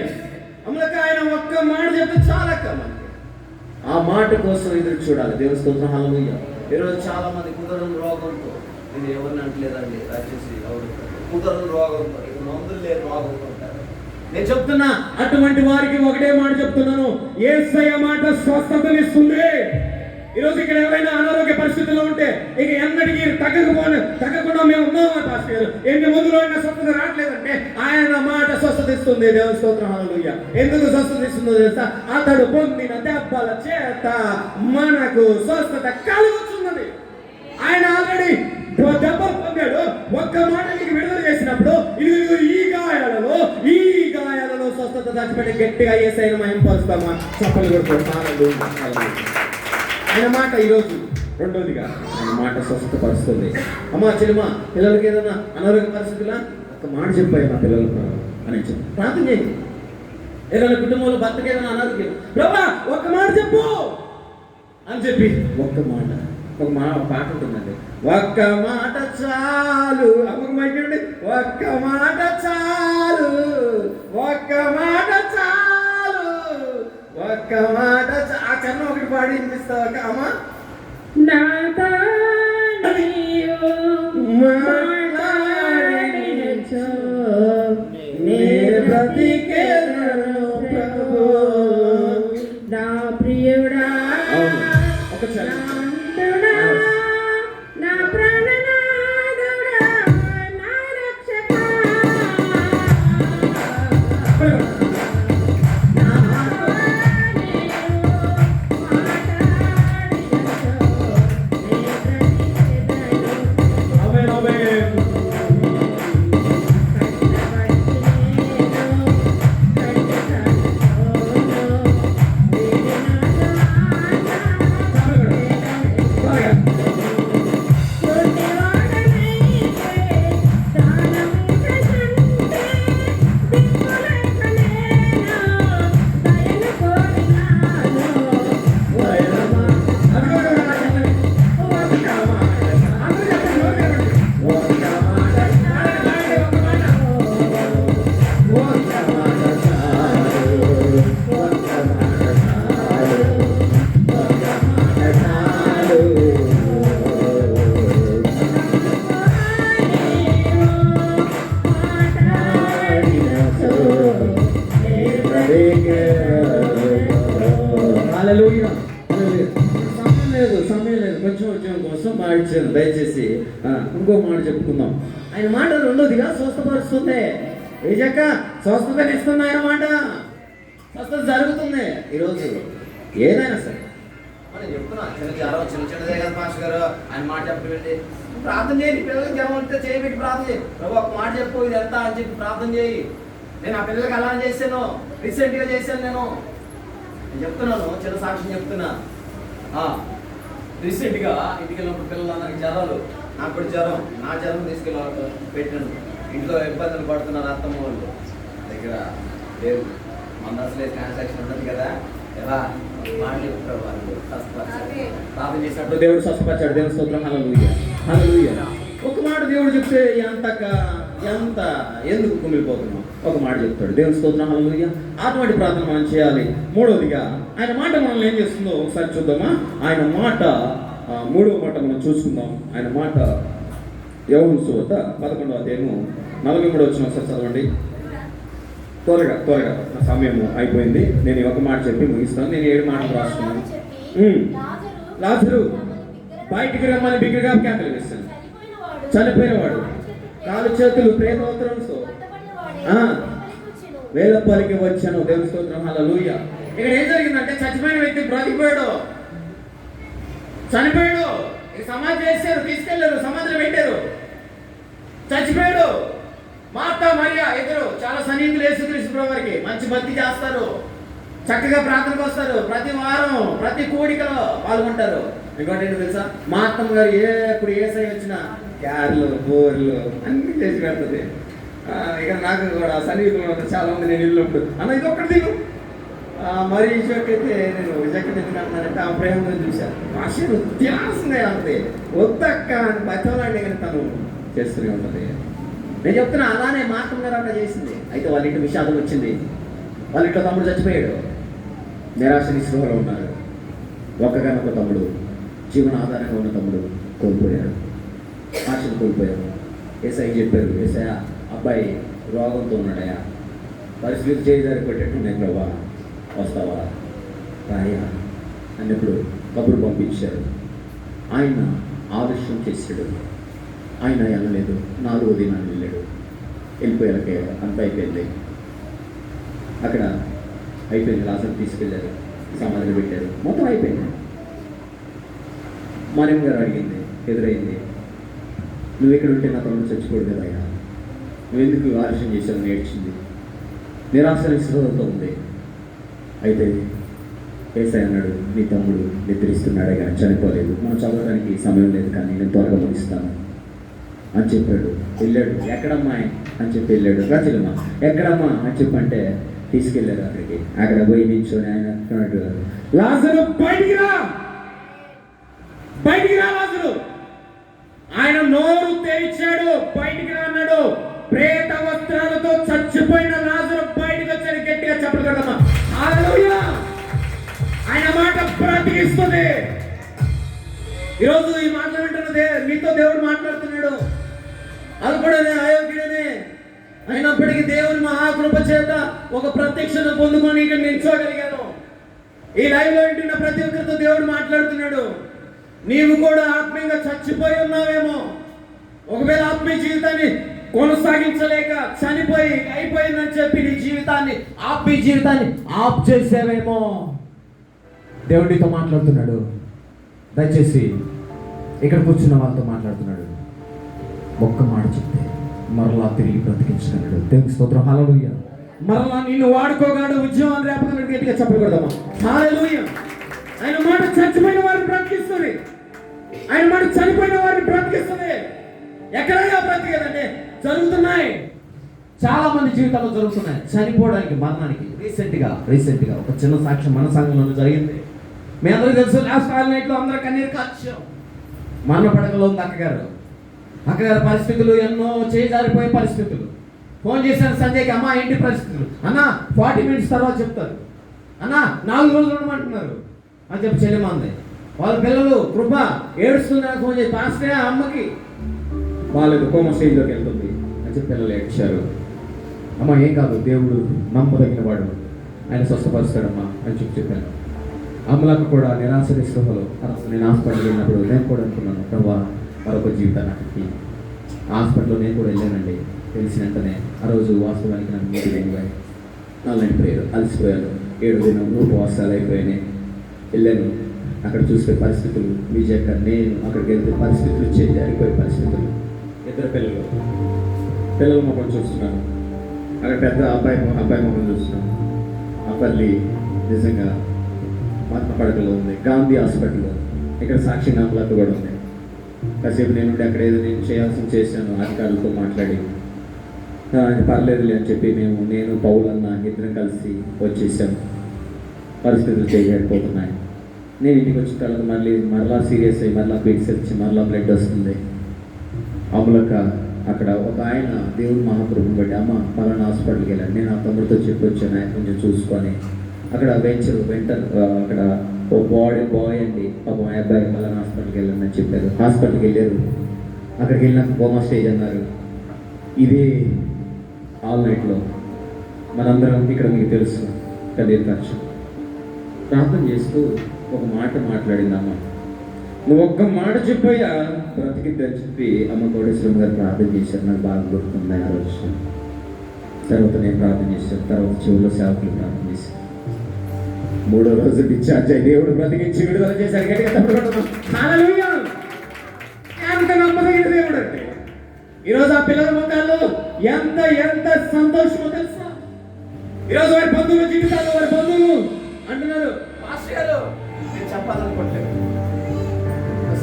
Speaker 1: అమ్మలకి ఆయన ఒక్క మాట చెప్తే చాలక్క మనకి. ఆ మాట కోసం ఎదురు చూడాలి. దేవుని స్తోత్రం, హల్లెలూయా. ఈరోజు చాలా మంది కుదరని రోగంతో, ఇది ఎవరిని అంటలేదండి, దయచేసి కుదరని రోగంతో, ఇక మందులు లేని రోగంతో ఉంటారు. నేను చెప్తున్నా, అటువంటి వారికి ఒకటే మాట చెప్తున్నాను, యేసయ్య మాట స్వస్థతనిస్తుంది. ఈరోజు ఇక్కడ ఎవరైనా అనారోగ్య పరిస్థితుల్లో ఉంటే ఇక ఎన్నటికీ తగ్గకుండా మేము ఉన్నామా పాస్టర్ గారు, ఎన్ని మందులు అయినా స్వస్థత రావట్లేదంటే ఆయన మాట స్వస్థత ఇస్తుంది. దేవుని స్తోత్రం, హల్లెలూయా. ఎందుకు స్వస్థత ఇస్తుందో తెలుసా? అతడు పొందిన దెబ్బల చేత మనకు స్వస్థత కలుగుతున్నది. ఆయన ఆల్రెడీ దెబ్బలు పొందాడు. ఒక్క మాట నీకు విడుదల చేసినప్పుడు ఇది ఈ గాయాలలో స్వస్థత దాచిపెట్టి గట్టిగా యేసయ్యను మహిమపరుస్తామా? చప్పలు కొడుతాం. ఆయన మాట ఈరోజు రెండోదిగా ఆయన మాట స్వస్థపరుస్తుంది. అమ్మా చెల్లిమా, పిల్లలకి ఏదైనా అనారోగ్య పరిస్థితులా ఒక మాట చెప్పాయి మా పిల్లలకు అని చెప్పి ప్రార్థన చేయండి. ఏదైనా కుటుంబంలో భర్తకి ఏదైనా అనారోగ్యం, ప్రభా ఒక్క మాట చెప్పు అని చెప్పి ఒక పాట ఉంటుందండి, ఒక్క మాట చాలు. అమ్మకు మైకండి, ఒక్క మాట చాలు, ఒక్క మాట చాలు, ఒక్క మాట ఆ కన్న ఒకటి పాడి వినిపిస్తావా అమ్మా?
Speaker 2: నాతో మాట్లాడినచో నేను బ్రతికేదను ప్రభు, నా ప్రియుడా, నా ప్రాణనాథుడా, నా రక్షకా. సమయం లేదు, కొంచెం ఉద్యోగం కోసం మాడిచ్చాను. దయచేసి ఇంకో మాట చెప్పుకుందాం. ఆయన మాట రెండోదిగా స్వస్థపరుస్తుంది. ఏజక్క స్వస్థతనిస్తుంది ఆయన మాట. స్వస్థత జరుగుతుంది ఈరోజు ఏదైనా సరే. మనం చెప్తున్నా, చిన్నదే కదా మాస్టర్ గారు, ఆయన మాట చెప్పండి, ప్రార్థన చేయండి. పిల్లలకి జ్వరం ఉంటే చేయబెట్టి ప్రార్థన చేయి. ప్రభు ఒక మాట చెప్పు, ఇది ఎంత అని చెప్పి ప్రార్థన చేయి. నేను ఆ పిల్లలకి అలా చేశాను, రీసెంట్గా చేశాను. నేను చెప్తున్నాను, చిన్న సాక్ష్యం చెప్తున్నా. రీసెంట్గా ఇంటికి వెళ్ళినప్పుడు పిల్లలందరికీ జ్వరాలు, నాకు కూడా జ్వరం, నా జ్వరం తీసుకెళ్ళి పెట్టాను. ఇంట్లో ఇబ్బందులు పడుతున్నారు అత్తమ్మ వాళ్ళు దగ్గర లేవు, మన అసలే ట్రాన్సాక్షన్ ఉండదు కదా, ఎలా మాట చెప్తారు వాళ్ళు. ప్రార్థన చేసినప్పుడు దేవుడు స్వస్థపరిచాడు. దేవుని స్తోత్రం, హల్లెలూయా, హల్లెలూయా. ఒక మాట దేవుడు చెప్తే ఎంత ఎందుకు కుమిలిపోతున్నాం? ఒక మాట చెప్తాడు. దేవుని స్తోత్రం, హల్లెలూయా. అటువంటి ప్రార్థన మనం చేయాలి. మూడవదిగా ఆయన మాట మనల్ని ఏం చేస్తుందో ఒకసారి చూద్దామా? ఆయన మాట మూడవ మాట మనం చూసుకుందాం. ఆయన మాట యోహాను సువార్త 11వ అధ్యాయము 43వ వచనం ఒకసారి చదవండి. త్వరగా నా సమయం అయిపోయింది. నేను ఒక మాట చెప్పి ముగిస్తాను. నేను 7 మాటలు రాసుకున్నాను. లాజరు బయటికి రమ్మని బిగ్గరగా కేకలు వేస్తాను. చనిపోయినవాడు
Speaker 1: కాలు చేతులు ప్రేతోత్తరంతో వేలపలికి వచ్చాను. దేవుని స్తోత్రం, హల్లెలూయా. ఇక్కడ ఏం జరిగిందంటే చచ్చిపోయిన వ్యక్తి బ్రతికిపోయాడు, చనిపోయాడు. సమాధి చేశారు, తీసుకెళ్లారు, సమాధిలో పెట్టారు, చచ్చిపోయాడు. మార్తా మరియా ఇద్దరు చాలా సన్నిహితులు యేసుక్రీస్తు ప్రభువు వారికి. మంచి భక్తి చేస్తారు, చక్కగా ప్రార్థనకు వస్తారు, ప్రతి వారం ప్రతి కూడికలో పాల్గొంటారు. ఇంకోటి ఏంటో తెలుసా, మా అత్తమ్మ గారు ఎప్పుడు ఏసై వచ్చినా క్యార్లు బోర్లు అన్ని చేసి పెడుతుంది. ఇక నాకు కూడా సన్నిహితులు చాలా మంది, నేను ఇల్లు అన్న ఇది ఒక్కటి తిను, మరి అయితే నేను విజయక్కని ఎందుకు అంటున్నానంటే ఆ ప్రేమను చూశాను. ఆశలు తినాల్సిందే అంతే, వద్దక్క అని బతలాంటి కానీ తను చేస్తూనే ఉంటుంది. నేను చెప్తున్నా, అలానే మా అత్తమ్మ గారు అట్లా చేసింది. అయితే వాళ్ళ ఇంటి విషాదం వచ్చింది, వాళ్ళ ఇంట్లో తమ్ముడు చచ్చిపోయాడు, నిరాశ నిస్పృహలో ఉన్నారు. ఒక్కగానొక్క తమ్ముడు, జీవన ఆధారంగా ఉన్న తమ్ముడు కోల్పోయాడు, ఆశలు కోల్పోయాడు. ఏసఐ చెప్పారు, ఏసయ్య అబ్బాయి రోగంతో ఉన్నాడయా, పరిస్థితి చేయదారి పెట్టేట్టున్నాయి ప్రభా, వస్తావా రాయా అన్నప్పుడు కబురు పంపించారు. ఆయన ఆలస్యం చేశాడు, ఆయన వెళ్ళలేదు. 4వ దినాన్ని వెళ్ళాడు, వెళ్ళిపోయాకే అంత అయిపోయింది. అక్కడ అయిపోయింది, లాజరు తీసుకెళ్ళారు, సమాధిలో పెట్టారు, మొత్తం అయిపోయింది. మరియమ్మ గారు అడిగింది, ఎదురైంది, నువ్వు ఎక్కడ ఉంటే నా తమ్ముడు చచ్చిపోడు కదా ఆయన, నువ్వెందుకు ఆలస్యం చేశావు నేర్చింది. నిరాశ నిస్పృహతో ఉంది. అయితే ఏసై అన్నాడు, నీ తమ్ముడు నిద్రిస్తున్నాడే కానీ చనిపోలేదు, మనం చదవడానికి సమయం లేదు కానీ నేను త్వరగా ముగిస్తాను అని చెప్పాడు. వెళ్ళాడు, ఎక్కడమ్మా అని చెప్పి వెళ్ళాడు. రచనమ్మా ఎక్కడమ్మా అని చెప్పంటే తీసుకెళ్ళారు అక్కడికి. అక్కడ పోయి నిల్చొని ఆయన అంటున్నాడు, లాజరు బయటికి రా, బయటికి రా లాజరు. ఆయన నోరు తెరిచాడు, బయటికి రా అన్నాడు. ప్రేత వస్త్రాలతో చచ్చిపోయిన లాజరు బయటికి వచ్చాడు. గట్టిగా చెప్పలు కదమ్మా, హల్లెలూయా. ఆయన మాట బ్రతికిస్తుంది. ఈరోజు ఈ మాటలు వింటున్నదే మీతో దేవుడు మాట్లాడుతున్నాడు. అల్పుడనే అయోగ్యుడనే అయినప్పటికీ దేవుని మహాకృప చేత ఒక ప్రత్యక్షను పొందుకొని ఇక్కడ నిల్చోగలిగాను. ఈ లైవ్లో వింటున్న ప్రతి ఒక్కరితో దేవుడు మాట్లాడుతున్నాడు. నీవు కూడా ఆత్మీయంగా చచ్చిపోయి ఉన్నావేమో, ఒకవేళ ఆత్మీయ జీవితాన్ని కొనసాగించలేక చనిపోయి అయిపోయిందని చెప్పి నీ జీవితాన్ని, ఆత్మీయ జీవితాన్ని ఆఫ్ చేసేవేమో. దేవుడితో మాట్లాడుతున్నాడు. దయచేసి ఇక్కడ కూర్చున్న వాళ్ళతో మాట్లాడుతున్నాడు. ఒక్క మాట చెప్తే మరలా తిరిగి బ్రతికించగలడు. దేవుని స్తోత్రం, హల్లెలూయా. మరలా నిన్ను వాడుకోగలడు, ఉద్యోగాన్ని రేపగలడు. గట్టిగా చెప్పకూడదమ్మా, హల్లెలూయా. ఆయన మాట చచ్చిపోయిన వారిని బ్రతికిస్తుంది, ఆయన మాట చనిపోయిన వారిని బ్రతికిస్తుంది. ఎక్కడైనా బ్రతికేదండి జరుగుతున్నాయి, చాలా మంది జీవితాల్లో జరుగుతున్నాయి. చనిపోవడానికి, మరణానికి రీసెంట్గా ఒక చిన్న సాక్ష్యం మన సంఘంలో జరిగింది. మీ అందరికీ తెలుసు, లాస్ట్ నైట్లో అందరూ కన్నీరు కాచాం. మరణ పడకలో ఉంది అక్కగారి పరిస్థితులు ఎన్నో చేజారిపోయే పరిస్థితులు. ఫోన్ చేశాను సంజయ్కి, అమ్మ ఏంటి పరిస్థితులు అన్న, 40 minutes తర్వాత చెప్తారు అన్న, 4 రోజులు ఉండమంటున్నారు అని చెప్పి చెల్లిమంది. వాళ్ళ పిల్లలు కృప ఏడుస్తున్నారు, ఫోన్ చేసి పాస్టే అమ్మకి వాళ్ళకి కోమ స్టేజ్లోకి వెళ్తుంది అని చెప్పి పిల్లలు ఏడ్చారు. అమ్మ ఏం కాదు, దేవుడు నమ్మదగిన వాడు, ఆయన స్వస్థపరుస్తాడమ్మా అని చెప్పాను. అమ్మలకు కూడా నిరాశ నిస్పృహలో నేను హాస్పిటల్కి వెళ్ళినప్పుడు నేను కూడా అనుకున్నాను, ప్రభా మరొక జీవితానికి. హాస్పిటల్లో నేను కూడా వెళ్ళానండి. తెలిసిన వెంటనే ఆ రోజు వాస్తవానికి నాకు 3 అయిపోయాయి. 4 ప్రేయర్ అలసిపోయాను. 7వ దినం ఉపవాసాలు అయిపోయాయి. వెళ్ళాను, అక్కడ చూసే పరిస్థితులు, విజయక్క నేను అక్కడికి వెళ్తే పరిస్థితులు చేంజ్ అయిపోయే పరిస్థితులు. 2 పిల్లలు మొక్కలు చూస్తున్నాను. అక్కడ పెద్ద అబ్బాయి మొక్కలు చూస్తున్నాను. అప్పల్లి నిజంగా మరణ పడకలో ఉంది, గాంధీ హాస్పిటల్లో. ఇక్కడ సాక్షి నామలతో కూడా ఉంది. కాసేపు నేను అక్కడ ఏదో నేను చేయాల్సింది చేశాను, అధికారులతో మాట్లాడి పర్లేదులే అని చెప్పి నేను పౌల్ అన్న ఇద్దరం కలిసి వచ్చేసాను. పరిస్థితులు చేయకపోతున్నాయి. నేను ఇంటికి వచ్చిన తర్వాత మరలా సీరియస్ అయ్యి మరలా పిక్స్ వచ్చి మరలా బ్లడ్ వస్తుంది. అమలక అక్కడ ఒక ఆయన దేవుడు మహాప్రభుని బట్టి, అమ్మ పలానా హాస్పిటల్కి వెళ్ళాను, నేను ఆ తమ్ముడితో చెప్పి వచ్చాను, ఆయన కొంచెం చూసుకొని అక్కడ అక్కడ ఓ బాయ్ అండి పాపం అబ్బాయి పలానా హాస్పిటల్కి వెళ్ళాను అని చెప్పారు. హాస్పిటల్కి వెళ్ళారు. అక్కడికి వెళ్ళినాక కోమా స్టేజ్ అన్నారు. ఇదే ఆల్ నైట్లో మనందరం ఇక్కడ మీకు తెలుసు కదీర్ ఖర్చు ప్రార్థన చేస్తూ ఒక మాట మాట్లాడిందమ్మ, నువ్వు ఒక్క మాట చెప్పయ్యా బ్రతికిద్దని చెప్పి అమ్మ కోటేశ్వరం గారు ప్రార్థన చేశారు. నాకు బాగా గుర్తుంది ఆ రోజు. తర్వాత నేను ప్రార్థన చేశాను. తర్వాత చెవుల్లో సేవకులు ప్రార్థన చేశాను. 3వ రోజు డిశ్చార్జ్ అయ్యి దేవుడు బ్రతికించి విడుదల చేశారు. గట్టిగా తప్పుడు కొడదాం. హల్లెలూయా! ఎంత నమ్మదగిన దేవుడు అంటే ఈరోజు ఆ పిల్లల ముఖాల్లో ఎంత ఎంత సంతోషమో తెలుసా? ఈరోజు వారి బంధువుల జీవితాల్లో వారి బంధువులు అంటున్నారు, పాస్టర్ గారు నేను చెప్పాలనుకోవట్లేదు,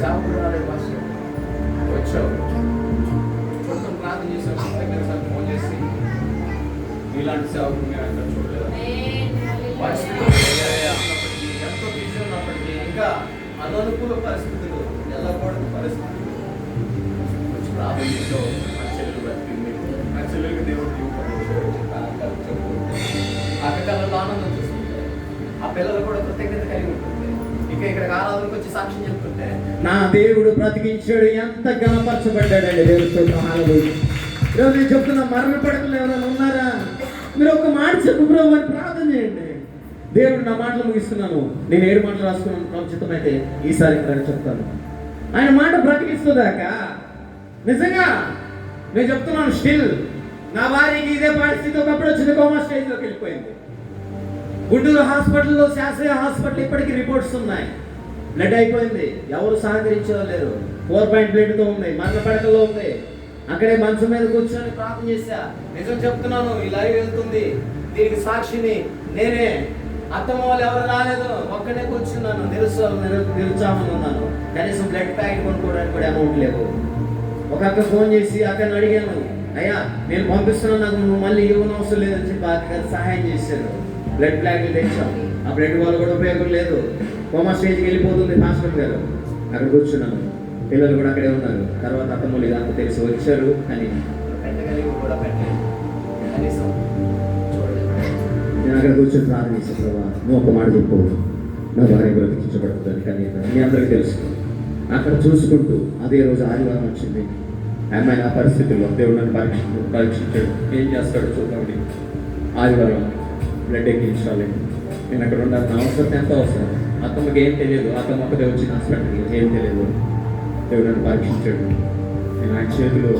Speaker 1: సేవకుడు రాలేదు పాస్టర్ గారు, వచ్చావు కొంచెం ప్రార్థన చేశాను, దగ్గర సార్ ఫోన్ చేసి ఇలాంటి సేవకుడు మీరు అంతా చూడలేదు, ఉన్నప్పటికీ ఎంతో బిజీ ఉన్నప్పటికీ ఇంకా అననుకూల పరిస్థితులు, వెళ్ళకూడని పరిస్థితులు వచ్చి ప్రార్థన చేసావు. నా చెల్లెలు బ్రతికింది, నా చెల్లెలకి దేవుడు అక్క కళ్ళలో ఆనందం చూస్తుంటే ఆ పిల్లలు కూడా కృతజ్ఞత కలిగి ఉంటుంది. ఇక ఇక్కడికి ఆరాధనకు వచ్చి సాక్ష్యం చెప్తుంటే నా దేవుడు బ్రతికించాడు, ఎంత గణపరచబడ్డాడండి దేవుడితో. ఈరోజు నేను చెప్తున్నా, మరణ పడకలు ఎవరైనా ఉన్నారా? మీరు ఒక మాట చెప్పు బ్రో అని ప్రార్థన చేయండి. దేవుడు నా మాటలు ముగిస్తున్నాను. నేను 7 మాటలు రాసుకున్నాను. నాకు చిత్తమైతే ఈసారి ఇక్కడ చెప్తాను. ఆయన మాట బ్రతికిస్తుందాక నిజంగా నేను చెప్తున్నాను. స్టిల్ నా భార్యకి ఇదే పరిస్థితి ఒకప్పుడు వచ్చింది, కోమా స్టేజ్లోకి వెళ్ళిపోయింది. గుంటూరు హాస్పిటల్లో, శాస్త్రీయ హాస్పిటల్ ఇప్పటికీ రిపోర్ట్స్ ఉన్నాయి. బ్లడ్ అయిపోయింది, ఎవరు సహకరించలేరు. 4 పాయింట్ బ్లడ్తో ఉంది, మరణ పడకల్లో ఉంది. అక్కడే మంచం మీద కూర్చొని ప్రార్థన చేశా. నిజం చెప్తున్నాను, ఈ లైవ్ వెళ్తుంది, దీనికి సాక్షిని నేనే. అత్తమ్మ వాళ్ళు ఎవరు రాలేదు, ఒక్కడే కూర్చున్నాను, నిరుత్సాహంగా ఉన్నాను. కనీసం బ్లడ్ ప్యాకెట్ కొనుక్కోవడానికి కూడా అమౌంట్ లేదు. ఒక అక్క ఫోన్ చేసి అక్కని అడిగాను, అయ్యా నేను పంపిస్తున్నాను, నాకు నువ్వు మళ్ళీ ఇవ్వని అవసరం లేదని చెప్పి అక్క సహాయం చేశారు. బ్లడ్ ప్యాకెట్లు తెచ్చాం. ఆ బ్లడ్ వాళ్ళు కూడా ఉపయోగం లేదు. కోమా స్టేజ్కి వెళ్ళిపోతుంది పాస్టర్ గారు. అక్కడ కూర్చున్నాను, పిల్లలు కూడా అక్కడే ఉన్నారు. తర్వాత అత్తమ్మలు ఇదంతా తెలిసి వచ్చారు, కానీ పెట్టగలిగి కూడా పెట్టలేదు. కనీసం నేను అక్కడ కూర్చొని ప్రార్థన చేశాను, ప్రభా నువ్వు ఒక మాట చెప్పు, నా భార్య బ్రతికించబడుతుంది. కానీ మీ అందరికీ తెలుసు. అక్కడ చూసుకుంటూ అదే రోజు ఆదివారం వచ్చింది. అమ్మాయి ఆ పరిస్థితుల్లో దేవుడు నన్ను పరీక్షించాడు. ఏం చేస్తాడో చూద్దామని ఆదివారం బ్లడ్ ఎక్కించాలి. నేను అక్కడ ఉండాలి. నా అవసరం ఎంత అవసరం. అత్తమ్మకి ఏం తెలియదు, అత్తమ్మ ఒకటే వచ్చిన హాస్పిటల్కి ఏం తెలియదు. దేవుడు నన్ను పరీక్షించాడు. నేను ఆయన చేతిలో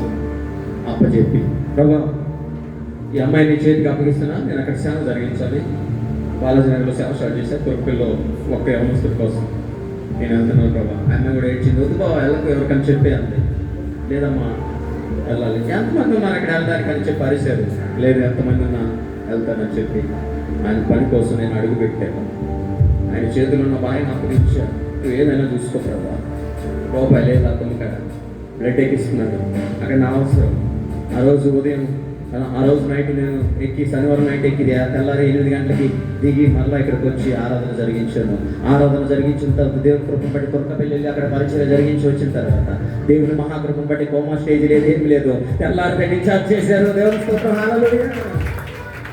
Speaker 1: అప్పచెప్పి, ప్రభా ఈ అమ్మాయిని చేతికి అప్పగిస్తున్నా, నేను అక్కడ సేవ జరిగించాలి. బాలాజీనగర్లో సేవ స్టార్ట్ చేశాను. తొరుపుల్లో ఒక్క యవనస్తుల కోసం నేను వెళ్తున్నాను ప్రభా. అమ్మాయి కూడా ఏడ్చింది, వద్దు బాబా వెళ్ళకు, ఎవరికని చెప్పే అంతే. లేదమ్మా వెళ్ళాలి. ఎంతమంది ఉన్నారు అక్కడ వెళ్ళడానికి అని చెప్పి అరిశారు. లేదు ఎంతమంది ఉన్నా వెళ్తానని చెప్పి ఆయన పని కోసం నేను అడుగు పెట్టాను. ఆయన చేతులు ఉన్న భార్యను అప్పగించాను. నువ్వు ఏదైనా చూసుకో ప్రభా. రూపాయి లేదు అతను కాడ బ్లడ్ ఎక్కిస్తున్నాడు. అక్కడ నా అవసరం. ఆ రోజు ఉదయం, ఆ రోజు నైట్ నేను ఎక్కి, శనివారం నైట్ ఎక్కి తెల్లారి 8 గంటలకి దిగి మళ్ళీ ఇక్కడికి వచ్చి ఆరాధన జరిగించాను. ఆరాధన జరిగించిన తర్వాత దేవుని కృపను బట్టి కొరకపల్లి వెళ్ళి అక్కడ పరిచయం జరిగించి వచ్చిన తర్వాత దేవుని మహాకృపను బట్టి కోమా స్టేజ్ లేదు, ఏమి లేదు. తెల్లారి డిశ్చార్జ్ చేశారు. దేవుని స్తోత్రం, హల్లెలూయా.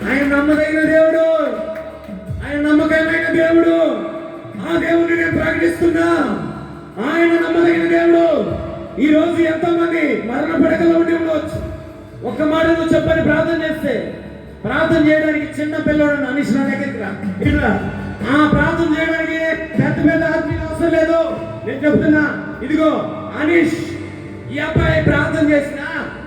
Speaker 1: ఆయన నమ్మదగిన దేవుడు, ఆయన నమ్మకమైన దేవుడు. ఆ దేవుడిని నేను ప్రకటిస్తున్నా. ఆయన నమ్మదగిన దేవుడు. ఈ రోజు ఎంతో మంది మరణ పడకలో ఉండి ఉండవచ్చు. ఒక్క మాట నువ్వు చెప్పని ప్రార్థన చేస్తే, ప్రార్థన చేయడానికి చిన్న పిల్లడు అనీష్ నా దగ్గరికి రా. ఆ ప్రార్థన చేయడానికి పెద్ద పెద్ద ఆత్మీయులు అవసరం లేదు. నేను చెప్తున్నా, ఇదిగో అనీష్, ఈ అబ్బాయి ప్రార్థన చేసిన,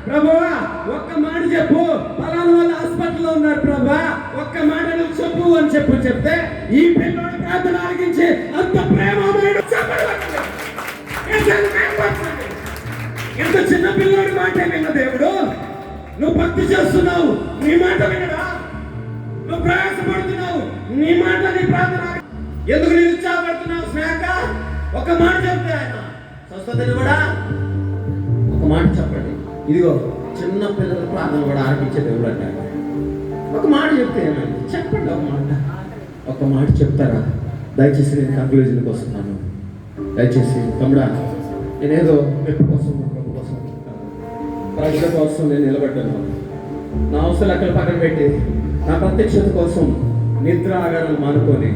Speaker 1: ప్రభువా ఒక్క మాట చెప్పు, పలానా వాళ్ళ హాస్పిటల్లో ఉన్నారు ప్రభా, ఒక్క మాట నువ్వు చెప్పు అని చెప్తే ఈ పిల్లడు ప్రార్థన ఆలకించి అంత ప్రేమమైన ఎంత చిన్న పిల్లడి మాట విన్న దేవుడు. నువ్వు భక్తి చేస్తున్నావు, నీ మాట వినడా? నువ్వు ప్రయాసపడుతున్నావు, నీ మాట, నీ ప్రార్థన ఎందుకు నేను ఉత్సాహపడుతున్నావు? స్నేహక ఒక మాట చెప్తే ఆయన స్వస్థతని కూడా ఒక మాట చెప్పండి. ఇదిగో చిన్న పిల్లల ప్రార్థన కూడా ఆలకించే దేవుడు అంటాడు. ఒక మాట చెప్తే ఏమైంది? చెప్పండి ఒక మాట చెప్తారా? దయచేసి నేను కంక్లూజన్కి వస్తున్నాను. దయచేసి తమ్ముడా, నేనేదో మెప్పు కోసం, ప్రభు కోసం, ప్రజల కోసం నేను నిలబడ్డాను. నా అవసరాలు అక్కడ పక్కన పెట్టి నా ప్రత్యక్షత కోసం నిద్ర ఆగారాలు మానుకొని,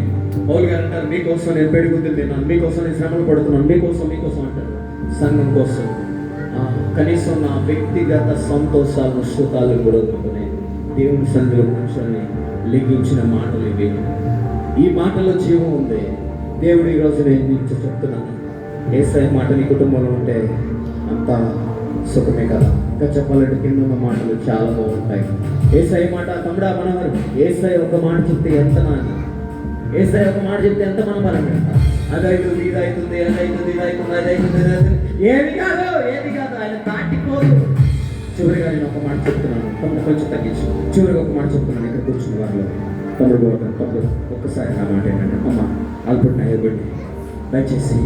Speaker 1: పౌలు గారు అంటారు, మీకోసం నేను పెరుగుద్ది తిన్నాను, మీకోసం నేను శ్రమలు పడుతున్నాను, మీకోసం అంటారు. సంఘం కోసం కనీసం నా వ్యక్తిగత సంతోషాలను, సుఖాలు కూడా వదులుకొని దేవుని సన్నిధిలో కూర్చొని లిఖించిన మాటలు ఇవి. ఈ మాటలో జీవం ఉంది. దేవుడు ఈరోజు నేను నీకు చెప్తున్నాను, యేసయ్య మాట నీ కుటుంబంలో ఉంటే అంతా సుఖమే కదా. ఇంకా చెప్పాలంటే కింద ఉన్న మాటలు చాలా బాగుంటాయి. యేసయ్య మాట, తమ్ముడా మనవరు, యేసయ్య ఒక మాట చెప్తే ఎంత నాన్న, యేసయ్య ఒక మాట చెప్తే ఎంత మన బలం. అదైతుంది, ఇదైతుంది, అదైతుంది, ఇదైతుంది, అదైతుంది, ఇదైతుంది, ఏది కాదు, ఏది కాదు, ఆయన దాటిపోదు. చివరిగా నేను ఒక మాట చెప్తున్నాను, తమ్ముడు కొంచెం తగ్గించు. చివరిగా ఒక మాట చెప్తున్నాను, ఇక్కడ కూర్చున్న వారిలో తమ్ముడు తమ్ముడు ఒక్కసారి నా మాట ఏంటంటే, అమ్మ అల్పుడిని అయ్యబడి దయచేసి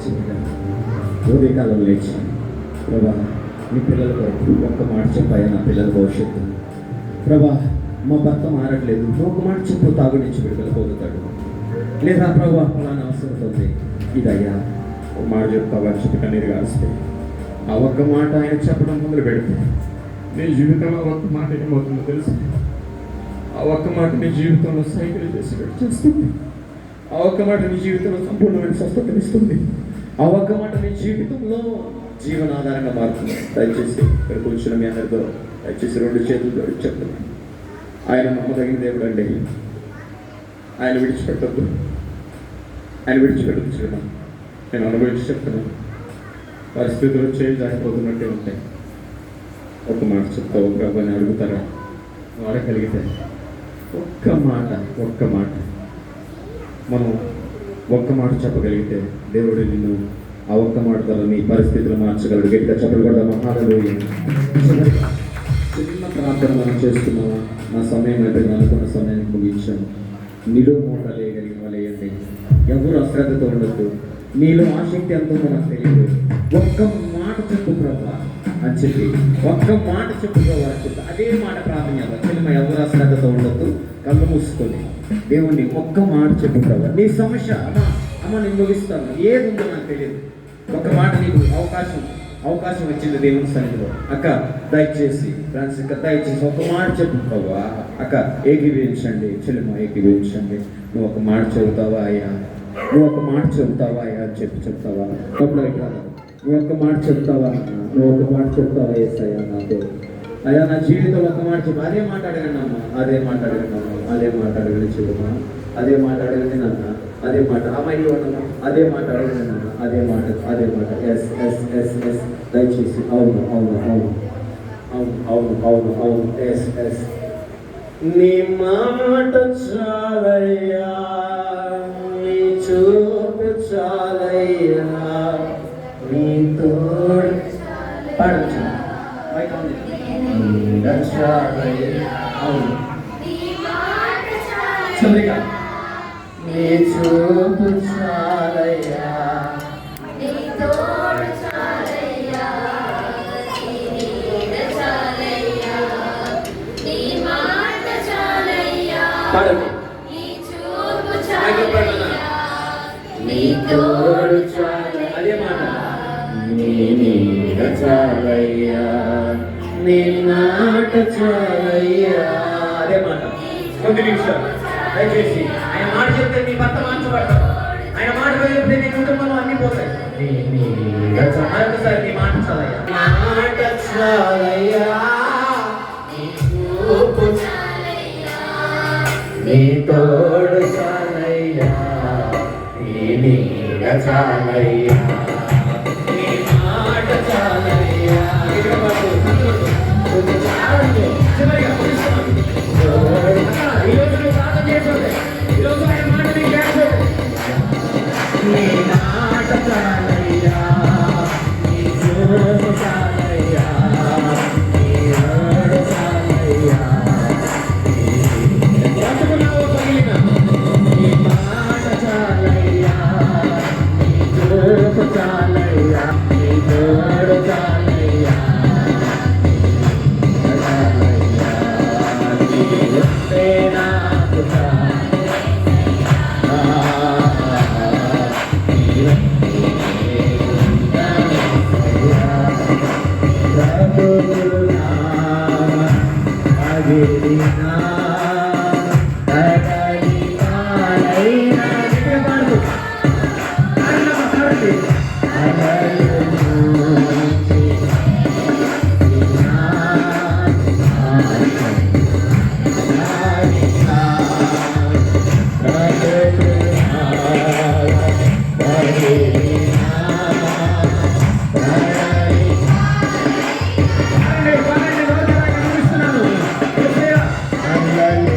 Speaker 1: చిన్నగా ఉదయకాలం లేచి, ప్రభా నీ పిల్లల కొరకు ఒక్క మాట చెప్పాయా నా పిల్లల భవిష్యత్తు. ప్రభా మా భర్త మారట్లేదు, నువ్వు ఒక మాట చెప్పు, తాగు నుంచి విడుదల పొందుతాడు. లేదా ప్రభా ఫలానా అవసరం ఉంది, ఇదయ్యా ఒక మాట చెప్తావా చెప్పి కన్నీరు కాస్తే ఆ ఒక్క మాట ఆయన చెప్పడం మొదలు పెడితే నీ జీవితంలో ఒక్క మాట ఏమవుతుందో తెలుసు. ఆ ఒక్క మాట నీ జీవితంలో సైకిల్ చేస్తుంది. ఆ ఒక్క మాట నీ జీవితంలో సంపూర్ణమైన స్వస్థతనిస్తుంది. ఆ ఒక్క మాట నీ జీవితంలో జీవనాధారంగా మారుతుంది. దయచేసి ఇక్కడ కూర్చున్న మీ అందరితో దయచేసి రెండు చేతులతో చెప్తున్నాను, ఆయన నమ్మదగిన దేవుడు అండి. ఆయన విడిచిపెట్టద్దు, ఆయన విడిచిపెట్టద్దు. చూడమని నేను అనుభవించి చెప్తున్నాను. పరిస్థితులు చేంజ్ అయిపోతున్నట్టే ఉంటాయి. ఒక మాట చెప్తావు ప్రభు అని అడుగుతారా, వాడగలిగితే ఒక్క మాట మనం ఒక్క మాట చెప్పగలిగితే దేవుడు నిన్ను ఆ ఒక్క మాట ద్వారా నీ పరిస్థితులు మార్చగలడు. గట్టిగా చెప్పలు కూడా మహాదేవుడు. చిన్న ప్రార్థన మనం చేస్తున్నామా, నా సమయం అయిపోయింది, అనుకున్న సమయానికి ముగించాను. నీలో మూట లేయగలిగిన వాళ్ళేయండి. ఎవరు అశ్రద్ధతో ఉండద్దు. నీలో ఆసక్తి ఎంతో మనకు తెలియదు. ఒక్క మాట చెప్పు ప్రభా అని చెప్పి, ఒక్క మాట చెప్పు ప్రభా అని చెప్పి అదే మాట ప్రార్థన చేద్దాం. ఎవరు అశ్రద్ధతో ఉండద్దు. కళ్ళు మూసుకొని దేవుణ్ణి ఒక్క మాట చెప్పు ప్రభా, నీ సమస్య అమ్మ నేను ముగిస్తాను, ఏది ఉందో నాకు తెలియదు. ఒక మాట నీకు అవకాశం వచ్చింది దేవుని సన్నిధిలో. అక్క దయచేసి ఫ్రెండ్స్, ఇంకా దయచేసి ఒక మాట చెప్పు ప్రభా. అక్క ఏకీభవించండి, చెల్లెమ్మ ఏకీభవించండి. నువ్వు ఒక మాట చెబుతావా అయ్యా, నువ్వు ఒక మాట చెబుతావా అయ్యా అని చెప్తావా. అప్పుడు నువ్వు ఒక మాట చెప్తావా, నువ్వు ఒక మాట చెప్తావా ఏసయ్యా నాతో. అయ్యా నా జీవితంలో ఒక మాట చెప్పు. అదే మాట అడగండి అమ్మ, అదే మాట అడగండి అమ్మ, అదే మాట అడగండి చెల్లెమ్మ, అదే మాట అడగండి నాన్న, అదే మాట అమ్మాయి అన్న, అదే మాట అడగండి నాన్న, అదే మాట ఎస్ ఎస్ ఎస్ ఎస్. దయచేసి అవును అవును అవును అవును అవును అవును అవును ఎస్ ఎస్. నీ మాట చాలయ్యా, నీ చూపు చాలయ్యా, నీ తోడు పడచ్చు చాలయ్యా. అవును చివరిగా నీ చూపు చాలయ్యా, పాడండి. నీ తోడు చాలు, అదే మాట. నీ నీడ చాలయ్యా, నీ మాట చాలయ్యా, అదే మాట. కొద్ది నిమిషాలు దయచేసి. ఆయన మాట చెప్తే నీ భర్త మార్చబడతాడు. ఆయన మాట చెప్తే నీ కుటుంబంలో అన్ని పోతాయి. నీ నీడ మరొకసారి నీ మాట చాలయ్యా, మాట చాలయ్యా, నీ చూపు నీ తోడు చాలయ్యా, నీ నీడ చాలయ్యా, నీ మాట చాలయ్యా. ఈరోజు నువ్వు ప్రార్థన చేస్తుంది, ఈరోజు ఆయన మాట నీకు చేస్తుంది. నీ మాట చాలయ్యా, నీ చూపు చాలయ్యా, నీ తోడు చాలయ్యా, నీ మాట చాలయ్యా, నీ చూపు చాలయ్యా, నీ తోడు చాలయ్యా, నాకు హల్లెలూయా